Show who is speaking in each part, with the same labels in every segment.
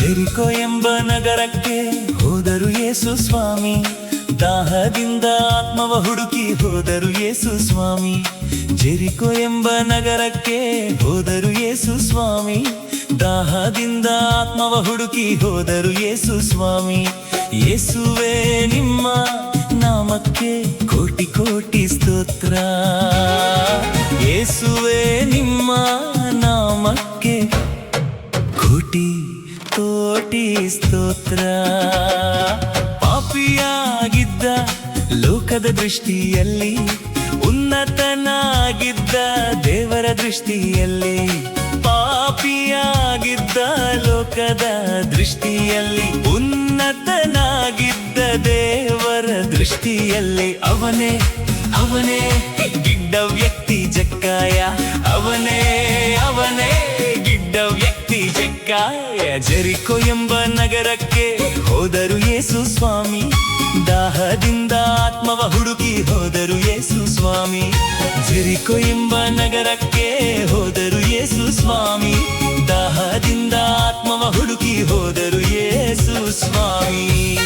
Speaker 1: Jericho ಎಂಬ ನಗರಕ್ಕೆ ಹೋದರು ಯೇಸು ಸ್ವಾಮಿ. ದಾಹದಿಂದ ಆತ್ಮವ ಹುಡುಕಿ ಹೋದರು ಯೇಸು ಸ್ವಾಮಿ. ಜೆರಿಕೋ ಎಂಬ ನಗರಕ್ಕೆ ಹೋದರು ಯೇಸು ಸ್ವಾಮಿ. ದಾಹದಿಂದ ಆತ್ಮವ ಹುಡುಕಿ ಹೋದರು ಯೇಸು ಸ್ವಾಮಿ. ಯೇಸುವೇ ನಿಮ್ಮ ನಾಮಕ್ಕೆ ಕೋಟಿ ಕೋಟಿ ಸ್ತೋತ್ರ. ಯೇಸುವೇ ನಿಮ್ಮ ನಾಮಕ್ಕೆ ಕೋಟಿ ಕೋಟಿ ಸ್ತೋತ್ರ. ಪಾಪಿಯಾಗಿದ್ದ ಲೋಕದ ದೃಷ್ಟಿಯಲ್ಲಿ ಉನ್ನತನಾಗಿದ್ದ ದೇವರ ದೃಷ್ಟಿಯಲ್ಲಿ, ಪಾಪಿಯಾಗಿದ್ದ ಲೋಕದ ದೃಷ್ಟಿಯಲ್ಲಿ ಉನ್ನತನಾಗಿದ್ದ ದೇವರ ದೃಷ್ಟಿಯಲ್ಲಿ ಅವನೇ ಅವನೇ ಗಿಡ್ಡ ವ್ಯಕ್ತಿ ಜಕ್ಕಾಯ. ಅವನೇ ಅವನೇ ಗಿಡ್ಡ ವ್ಯಕ್ತಿ ಜಕ್ಕಾಯ. ಜೆರಿಕೋ ಎಂಬ ನಗರಕ್ಕೆ ಹೋದರು ಯೇಸು ಸ್ವಾಮಿ. ದಾಹದಿಂದ ಆತ್ಮವ ಹುಡುಕಿ ಹೋದರು ಯೇಸು ಸ್ವಾಮಿ. ಜೆರಿಕೋ ಎಂಬ ನಗರಕ್ಕೆ ಹೋದರು ಯೇಸು ಸ್ವಾಮಿ. ದಾಹದಿಂದ ಆತ್ಮವ ಹುಡುಕಿ ಹೋದರು ಯೇಸು ಸ್ವಾಮಿ.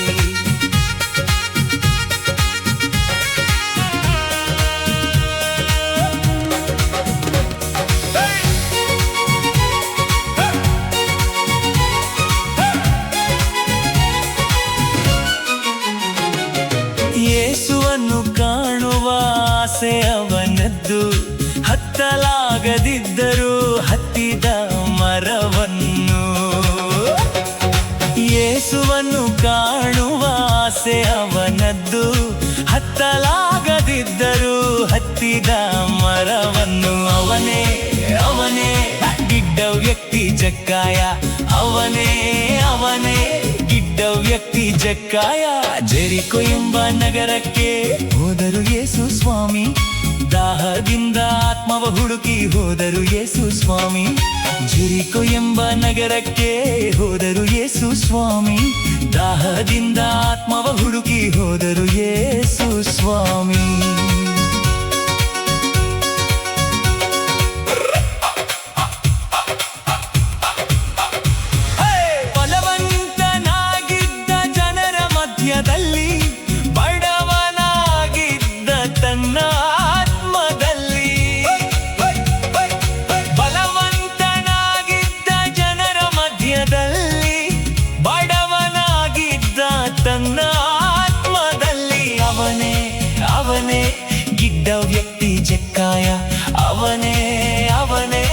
Speaker 1: ಯೇಸುವನ್ನು ಕಾಣುವ ಆಸೆ ಅವನದ್ದು. ಹತ್ತಲಾಗದಿದ್ದರೂ ಹತ್ತಿದ ಮರವನ್ನು. ಯೇಸುವನ್ನು ಕಾಣುವ ಆಸೆ ಅವನದ್ದು. ಹತ್ತಲಾಗದಿದ್ದರೂ ಹತ್ತಿದ ಮರವನ್ನು. ಅವನೇ ಅವನೇ ಗಿಡ್ಡ ವ್ಯಕ್ತಿ ಜಕ್ಕಾಯ. ಅವನೇ ಅವನೇ ಗಿಡ್ಡ ವ್ಯಕ್ತಿ ಜಕ್ಕಾಯ. ಜೆರಿಕೋ ಎಂಬ ನಗರಕ್ಕೆ ಹೋದರು ಯೇಸು ಸ್ವಾಮಿ. ದಾಹದಿಂದ ಆತ್ಮವ ಹುಡುಕಿ ಹೋದರು ಯೇಸು ಸ್ವಾಮಿ. ಜೆರಿಕೋ ಎಂಬ ನಗರಕ್ಕೆ ಹೋದರು ಯೇಸು ಸ್ವಾಮಿ. ದಾಹದಿಂದ ಆತ್ಮವ ಹುಡುಕಿ ಹೋದರು ಯೇಸು ಸ್ವಾಮಿ. ಬಡವನಾಗಿದ್ದ ತನ್ನ ಆತ್ಮದಲ್ಲಿ, ಬಲವಂತನಾಗಿದ್ದ ಜನರ ಮಧ್ಯದಲ್ಲಿ, ಬಡವನಾಗಿದ್ದ ತನ್ನ ಆತ್ಮದಲ್ಲಿ ಅವನೇ ಅವನೇ ಗಿಡ್ಡ ವ್ಯಕ್ತಿ ಜಕ್ಕಾಯ. ಅವನೇ ಅವನೇ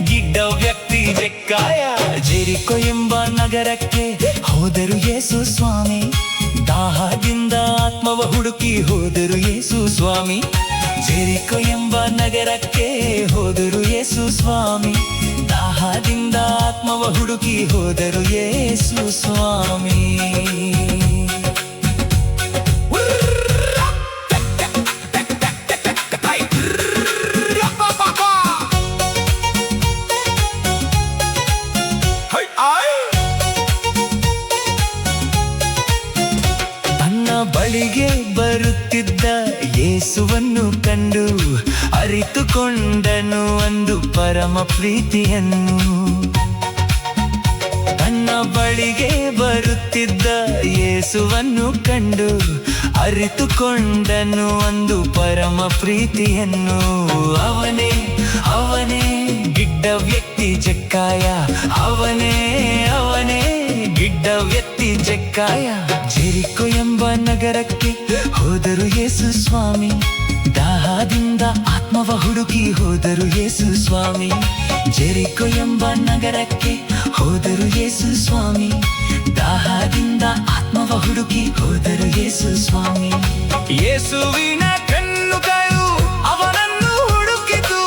Speaker 1: ಗಿಡ್ಡ ವ್ಯಕ್ತಿ ಜಕ್ಕಾಯ. ಜೆರಿಕೋ ಎಂಬ ನಗರಕ್ಕೆ ಹೋದರು ಯೇಸು ಸ್ವಾಮಿ. ದಾಹದಿಂದ ಆತ್ಮವ ಹುಡುಕಿ ಹೋದರು ಯೇಸು ಸ್ವಾಮಿ. ಜೆರಿಕೋ ಎಂಬ ನಗರಕ್ಕೆ ಹೋದರು ಯೇಸು ಸ್ವಾಮಿ. ದಾಹದಿಂದ ಆತ್ಮವ ಹುಡುಕಿ ಹೋದರು ಯೇಸು ಸ್ವಾಮಿ. ಬಳಿಗೆ ಬರುತ್ತಿದ್ದ ಯೇಸುವನ್ನು ಕಂಡು ಅರಿತುಕೊಂಡನು ಒಂದು ಪರಮ ಪ್ರೀತಿಯನ್ನು. ತನ್ನ ಬಳಿಗೆ ಬರುತ್ತಿದ್ದ ಯೇಸುವನ್ನು ಕಂಡು ಅರಿತುಕೊಂಡನು ಒಂದು ಪರಮ ಪ್ರೀತಿಯನ್ನು. ಅವನೇ ಅವನೇ ಗಿಡ್ಡ ವ್ಯಕ್ತಿ ಜಕ್ಕಾಯ. ಅವನೇ ಅವನೇ ಗಿಡ್ಡ ವ್ಯಕ್ತಿ ಜಕ್ಕಾಯ. ಜೆರಿಕೋ ಎಂಬ ನಗರಕ್ಕೆ ಹೋದರು ಯೇಸು ಸ್ವಾಮಿ. ದಾಹದಿಂದ ಆತ್ಮವ ಹುಡುಕಿ ಹೋದರು ಯೇಸು ಸ್ವಾಮಿ. ಜೆರಿಕೋ ಎಂಬ ನಗರಕ್ಕೆ ಹೋದರು ಯೇಸು ಸ್ವಾಮಿ. ದಾಹದಿಂದ ಆತ್ಮವ ಹುಡುಕಿ ಹೋದರು ಯೇಸು ಸ್ವಾಮಿ. ಯೇಸುವಿನ ಕಣ್ಣುಗಳು ಅವನನ್ನು ಹುಡುಕಿತು.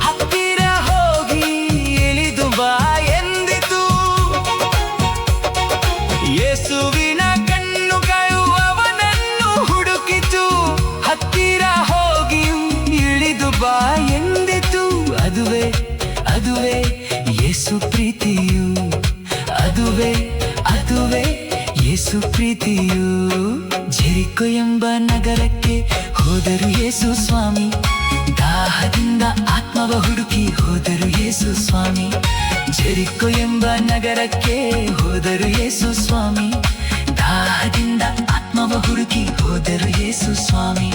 Speaker 1: ಹತ್ತಿರ ಹೋಗಿ ಇಳಿದು ಬಾ ಎಂದಿತು. ಯೇಸುವಿನ ಕಣ್ಣುಗಳು ಅವನನ್ನು ಹುಡುಕಿತು. ಹತ್ತಿರ ಹೋಗಿ ಇಳಿದು ಬಾ ಎಂದಿತು. ಅದುವೇ ಅದುವೇ ಯೇಸು ಪ್ರೀತಿಯು. ಅದುವೇ ಅದುವೇ ಯೇಸು ಪ್ರೀತಿಯು. ಜೆರಿಕೋ ಎಂಬ ನಗರಕ್ಕೆ ಹೋದರು ಯೇಸು ಸ್ವಾಮಿ. ದಾಹದಿಂದ ಆತ್ಮವ ಹುಡುಕಿ ಹೋದರು ಯೇಸು ಸ್ವಾಮಿ. ಜೆರಿಕೋ ಎಂಬ ನಗರಕ್ಕೆ ಹೋದರು ಯೇಸು ಸ್ವಾಮಿ. ದಾಹದಿಂದ ಆತ್ಮವ ಹುಡುಕಿ ಹೋದರು ಯೇಸು ಸ್ವಾಮಿ.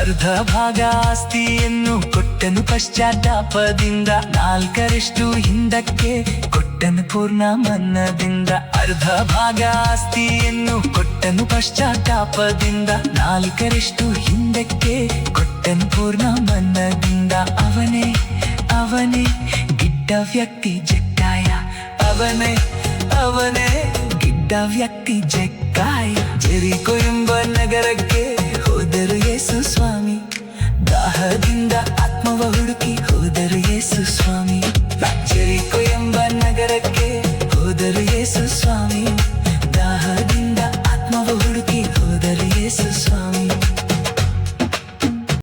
Speaker 1: ಅರ್ಧ ಭಾಗ ಆಸ್ತಿಯನ್ನು ಕೊಟ್ಟನು ಪಶ್ಚಾತ್ತಾಪದಿಂದ, 4ರಷ್ಟು ಹಿಂದಕ್ಕೆ ಕೊಟ್ಟನು ಪೂರ್ಣ ಮನ್ನದಿಂದ. ಅರ್ಧ ಭಾಗ ಆಸ್ತಿಯನ್ನು ಕೊಟ್ಟನು ಪಶ್ಚಾತ್ತಾಪದಿಂದ, 4ರಷ್ಟು ಹಿಂದಕ್ಕೆ ಕೊಟ್ಟನು ಪೂರ್ಣ ಮನ್ನದಿಂದ. ಅವನೇ ಅವನೇ ಗಿಡ್ಡ ವ್ಯಕ್ತಿ ಜಕ್ಕಾಯ, ಅವನೇ ಗಿಡ್ಡ ವ್ಯಕ್ತಿ ಜಕ್ಕಾಯ. ಜೆರಿಕೋ ಎಂಬ ನಗರಕ್ಕೆ ಹೋದರು ಯೇಸು ಸ್ವಾಮಿ. ದಾಹದಿಂದ ಆತ್ಮವ ಹುಡುಕಿ